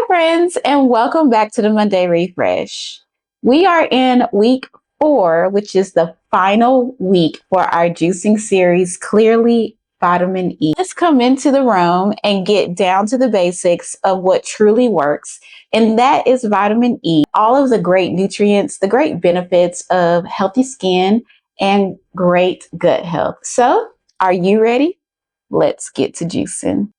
friends, and welcome back to the Monday Refresh. We are in week 4, which is the final week for our juicing series, Clearly Vitamin E. Let's come into the room and get down to the basics of what truly works, and that is vitamin E. All of the great nutrients, the great benefits of healthy skin and great gut health. So, are you ready? Let's get to juicing.